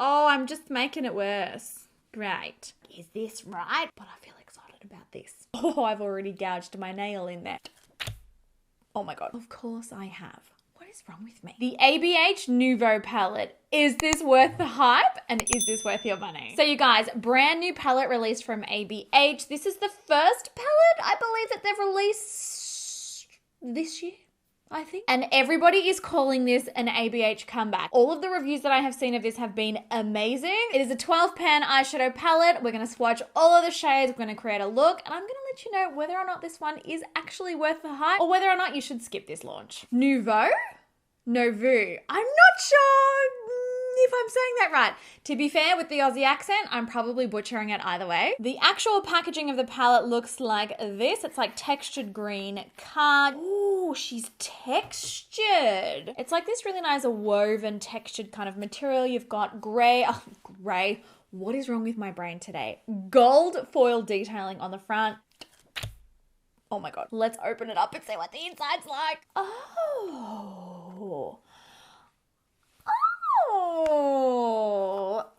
Oh, I'm just making it worse. Great. Is this right? But I feel excited about this. Oh, I've already gouged my nail in there. Oh my God. Of course I have. What is wrong with me? The ABH Nouveau Palette. Is this worth the hype? And is this worth your money? So you guys, brand new palette released from ABH. This is the first palette I believe that they've released this year, I think. And everybody is calling this an ABH comeback. All of the reviews that I have seen of this have been amazing. It is a 12 pan eyeshadow palette. We're going to swatch all of the shades. We're going to create a look, and I'm going to let you know whether or not this one is actually worth the hype or whether or not you should skip this launch. Nouveau? Nouveau. I'm not sure if I'm saying that right. To be fair, with the Aussie accent, I'm probably butchering it either way. The actual packaging of the palette looks like this. It's like textured green card. Ooh, she's textured. It's like this really nice woven textured kind of material. You've got grey. Oh, grey. What is wrong with my brain today? Gold foil detailing on the front. Oh my God. Let's open it up and see what the inside's like. Oh,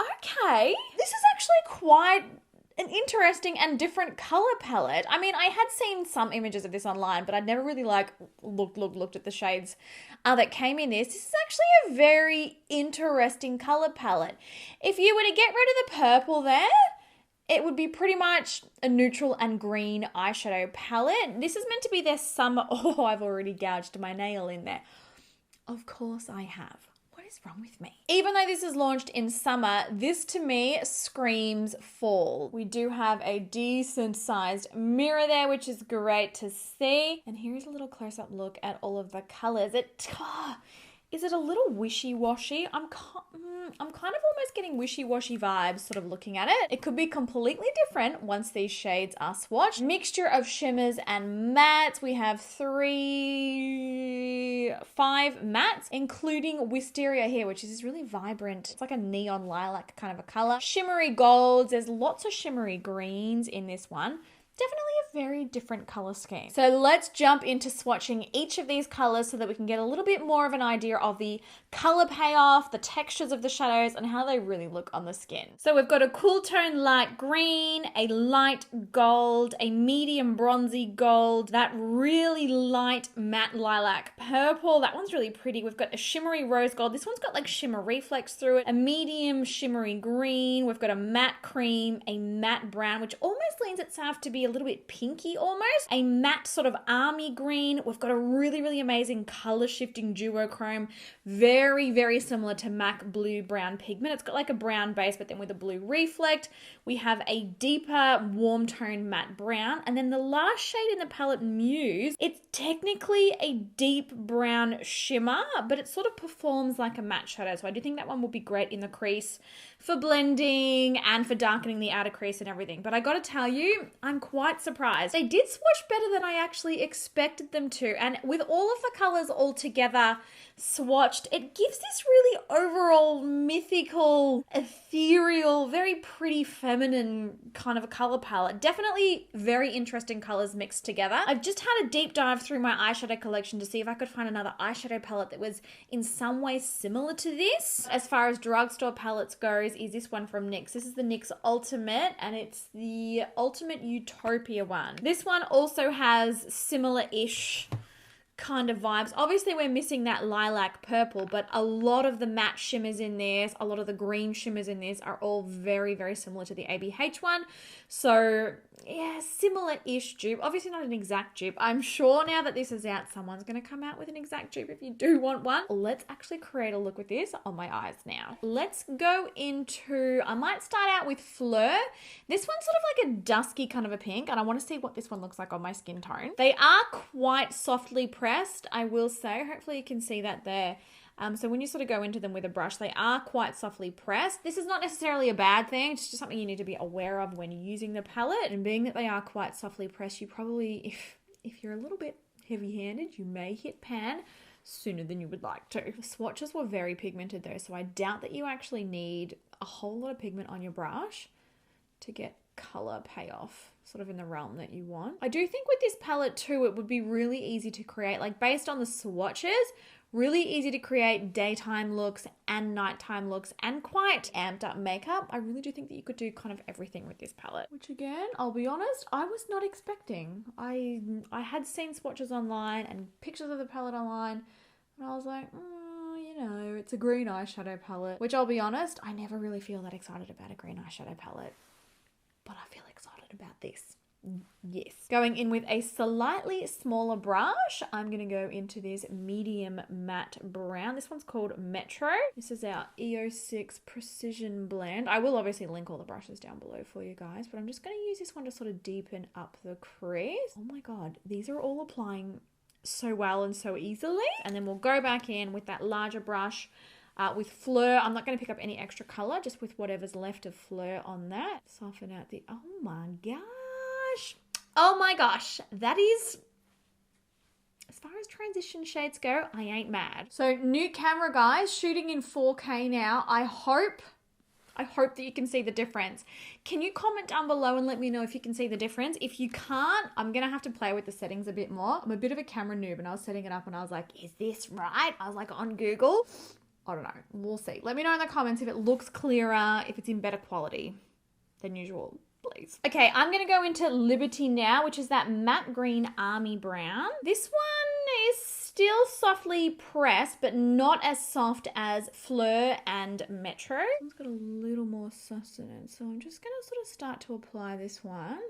okay. This is actually quite an interesting and different color palette. I mean, I had seen some images of this online, but I'd never really looked at the shades that came in this. This is actually a very interesting color palette. If you were to get rid of the purple there, it would be pretty much a neutral and green eyeshadow palette. This is meant to be their summer. Oh, I've already gouged my nail in there. Of course I have. What is wrong with me? Even though this is launched in summer, this to me screams fall. We do have a decent sized mirror there, which is great to see. And here's a little close-up look at all of the colors. Is it a little wishy-washy? I'm kind of almost getting wishy-washy vibes sort of looking at it. It could be completely different once these shades are swatched. Mixture of shimmers and mattes. We have 5 mattes, including wisteria here, which is this really vibrant, it's like a neon lilac kind of a color. Shimmery golds. There's lots of shimmery greens in this one. Definitely a very different color scheme. So let's jump into swatching each of these colors so that we can get a little bit more of an idea of the color payoff, the textures of the shadows, and how they really look on the skin. So we've got a cool tone light green, a light gold, a medium bronzy gold, that really light matte lilac purple. That one's really pretty. We've got a shimmery rose gold. This one's got like shimmer reflex through it. A medium shimmery green. We've got a matte cream, a matte brown, which almost leans itself to be a little bit pinky almost. A matte sort of army green. We've got a really amazing color shifting duochrome. Very, very similar to MAC blue brown pigment. It's got like a brown base, but then with a blue reflect. We have a deeper warm tone matte brown. And then the last shade in the palette, Muse, it's technically a deep brown shimmer, but it sort of performs like a matte shadow. So I do think that one will be great in the crease for blending and for darkening the outer crease and everything. But I gotta tell you, I'm quite surprised. They did swatch better than I actually expected them to. And with all of the colors all together swatched, it gives this really overall mythical, ethereal, very pretty feminine kind of a color palette. Definitely very interesting colors mixed together. I've just had a deep dive through my eyeshadow collection to see if I could find another eyeshadow palette that was in some way similar to this. As far as drugstore palettes goes, is this one from NYX. This is the NYX Ultimate, and it's the Ultimate Utopia one. This one also has similar-ish kind of vibes. Obviously, we're missing that lilac purple, but a lot of the matte shimmers in this, a lot of the green shimmers in this are all very, very similar to the ABH one. So yeah, similar-ish dupe. Obviously not an exact dupe. I'm sure now that this is out, someone's going to come out with an exact dupe if you do want one. Let's actually create a look with this on my eyes now. Let's go into, I might start out with Fleur. This one's sort of like a dusky kind of a pink, and I want to see what this one looks like on my skin tone. They are quite softly pressed, I will say. Hopefully you can see that there. So when you sort of go into them with a brush, they are quite softly pressed. This is not necessarily a bad thing. It's just something you need to be aware of when using the palette. And being that they are quite softly pressed, you probably, if you're a little bit heavy-handed, you may hit pan sooner than you would like to. The swatches were very pigmented though, so I doubt that you actually need a whole lot of pigment on your brush to get color payoff sort of in the realm that you want. I do think with this palette too, it would be really easy to create, like based on the swatches, Really easy to create daytime looks and nighttime looks and quite amped up makeup. I really do think that you could do kind of everything with this palette, which again, I'll be honest, I was not expecting. I had seen swatches online and pictures of the palette online, and I was like, you know, it's a green eyeshadow palette, which I'll be honest, I never really feel that excited about a green eyeshadow palette, but I feel excited about this. Yes. Going in with a slightly smaller brush, I'm going to go into this medium matte brown. This one's called Metro. This is our EO6 Precision Blend. I will obviously link all the brushes down below for you guys, but I'm just going to use this one to sort of deepen up the crease. Oh my god, these are all applying so well and so easily. And then we'll go back in with that larger brush with Fleur. I'm not going to pick up any extra color, just with whatever's left of Fleur on that. Soften out the, oh my god. Oh my gosh, that is, as far as transition shades go, I ain't mad. So new camera, guys, shooting in 4K now. I hope that you can see the difference. Can you comment down below and let me know if you can see the difference? If you can't, I'm gonna have to play with the settings a bit more. I'm a bit of a camera noob, and I was setting it up and I was like, is this right? I was like on Google. I don't know, we'll see. Let me know in the comments if it looks clearer, if it's in better quality than usual. Please. Okay, I'm going to go into Liberty now, which is that matte green army brown. This one is still softly pressed, but not as soft as Fleur and Metro. It's got a little more sustenance, so I'm just going to sort of start to apply this one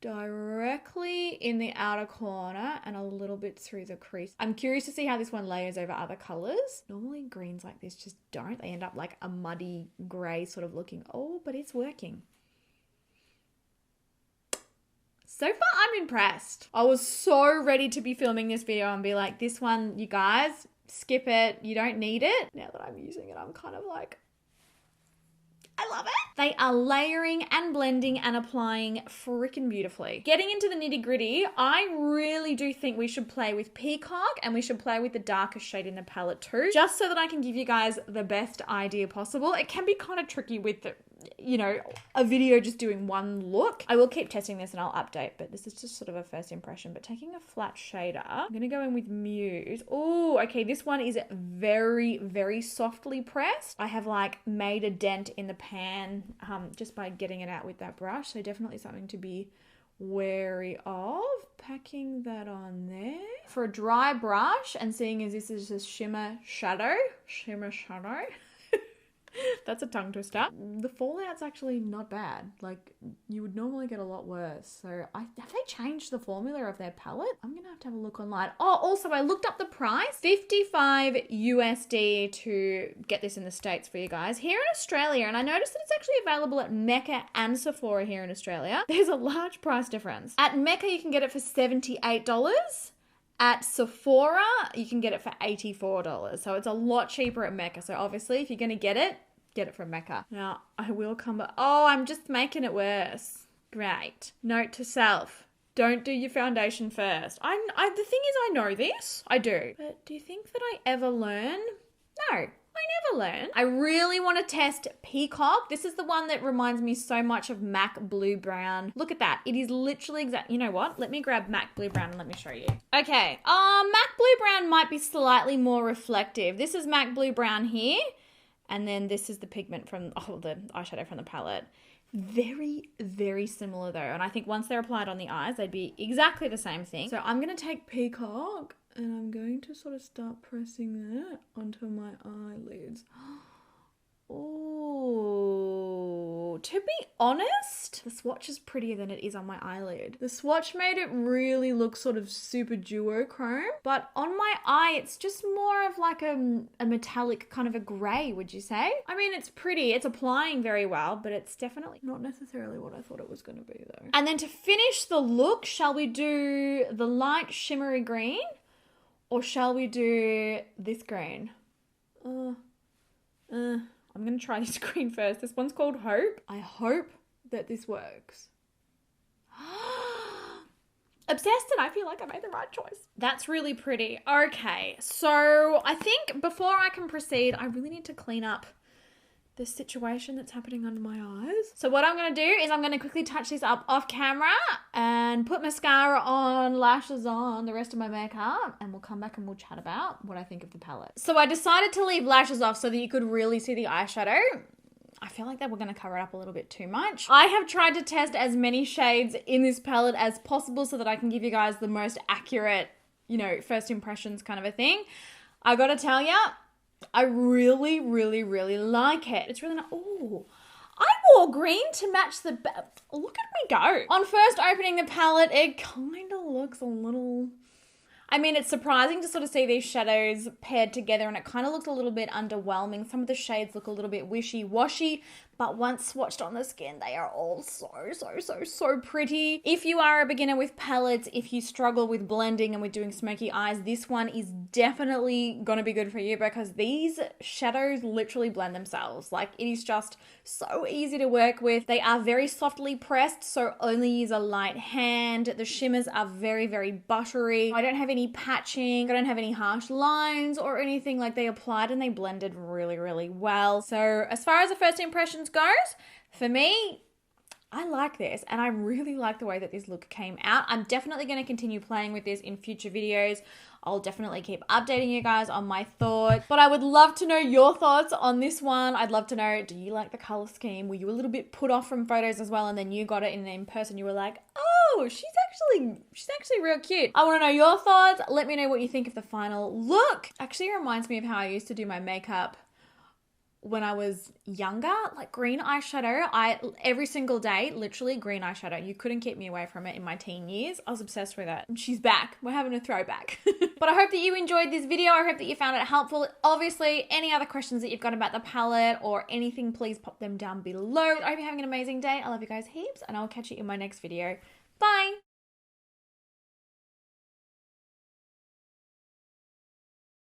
directly in the outer corner and a little bit through the crease. I'm curious to see how this one layers over other colors. Normally greens like this just don't. They end up like a muddy gray sort of looking. Oh, but it's working. So far, I'm impressed. I was so ready to be filming this video and be like, this one, you guys, skip it. You don't need it. Now that I'm using it, I'm kind of like, I love it. They are layering and blending and applying freaking beautifully. Getting into the nitty gritty, I really do think we should play with Peacock and we should play with the darkest shade in the palette too, just so that I can give you guys the best idea possible. It can be kind of tricky with the, you know, a video just doing one look. I will keep testing this and I'll update, but this is just sort of a first impression. But taking a flat shader, I'm going to go in with Muse. Oh, okay, this one is very, very softly pressed. I have like made a dent in the pan just by getting it out with that brush. So definitely something to be wary of. Packing that on there. For a dry brush, and seeing as this is just shimmer shadow. That's a tongue twister. The fallout's actually not bad. Like, you would normally get a lot worse. So, have they changed the formula of their palette? I'm gonna have to have a look online. Oh, also, I looked up the price. $55 USD to get this in the States for you guys. Here in Australia, and I noticed that it's actually available at Mecca and Sephora here in Australia. There's a large price difference. At Mecca, you can get it for $78. At Sephora, you can get it for $84. So it's a lot cheaper at Mecca. So obviously, if you're going to get it from Mecca. Now, I will come back. Oh, I'm just making it worse. Great. Note to self. Don't do your foundation first. The thing is, I know this. I do. But do you think that I ever learn? No. I never learn. I really want to test Peacock. This is the one that reminds me so much of MAC Blue Brown. Look at that. It is literally exact. You know what? Let me grab MAC Blue Brown and let me show you. Okay. MAC Blue Brown might be slightly more reflective. This is MAC Blue Brown here. And then this is the pigment from, the eyeshadow from the palette. Very, very similar though. And I think once they're applied on the eyes, they'd be exactly the same thing. So I'm going to take Peacock and I'm going to sort of start pressing that onto my eyelids. Oh, to be honest, the swatch is prettier than it is on my eyelid. The swatch made it really look sort of super duochrome, but on my eye, it's just more of like a metallic kind of a gray, would you say? I mean, it's pretty, it's applying very well, but it's definitely not necessarily what I thought it was going to be though. And then to finish the look, shall we do the light shimmery green or shall we do this green? I'm going to try this green first. This one's called Hope. I hope that this works. Obsessed, and I feel like I made the right choice. That's really pretty. Okay, so I think before I can proceed, I really need to clean up the situation that's happening under my eyes. So what I'm going to do is I'm going to quickly touch these up off camera and put mascara on, lashes on, the rest of my makeup, and we'll come back and we'll chat about what I think of the palette. So I decided to leave lashes off so that you could really see the eyeshadow. I feel like that we're going to cover it up a little bit too much. I have tried to test as many shades in this palette as possible so that I can give you guys the most accurate, you know, first impressions kind of a thing. I got to tell ya, I really, really, really like it. It's really not, ooh. I wore green to match the, look at me go. On first opening the palette, it kind of looks a little, I mean, it's surprising to sort of see these shadows paired together, and it kind of looks a little bit underwhelming. Some of the shades look a little bit wishy-washy, but once swatched on the skin, they are all so pretty. If you are a beginner with palettes, if you struggle with blending and with doing smoky eyes, this one is definitely gonna be good for you because these shadows literally blend themselves. Like, it is just so easy to work with. They are very softly pressed, so only use a light hand. The shimmers are very, very buttery. I don't have any patching. I don't have any harsh lines or anything. Like, they applied and they blended really, really well. So as far as the first impressions goes, for me, I like this, and I really like the way that this look came out. I'm definitely going to continue playing with this in future videos. I'll definitely keep updating you guys on my thoughts, but I would love to know your thoughts on this one. I'd love to know, do you like the color scheme? Were you a little bit put off from photos as well, and then you got it in person, you were like, oh, she's actually real cute. I want to know your thoughts. Let me know what you think of the final look. Actually, it reminds me of how I used to do my makeup when I was younger, like green eyeshadow. Every single day, literally green eyeshadow. You couldn't keep me away from it in my teen years. I was obsessed with it. And she's back. We're having a throwback. But I hope that you enjoyed this video. I hope that you found it helpful. Obviously, any other questions that you've got about the palette or anything, please pop them down below. I hope you're having an amazing day. I love you guys heaps, and I'll catch you in my next video. Bye.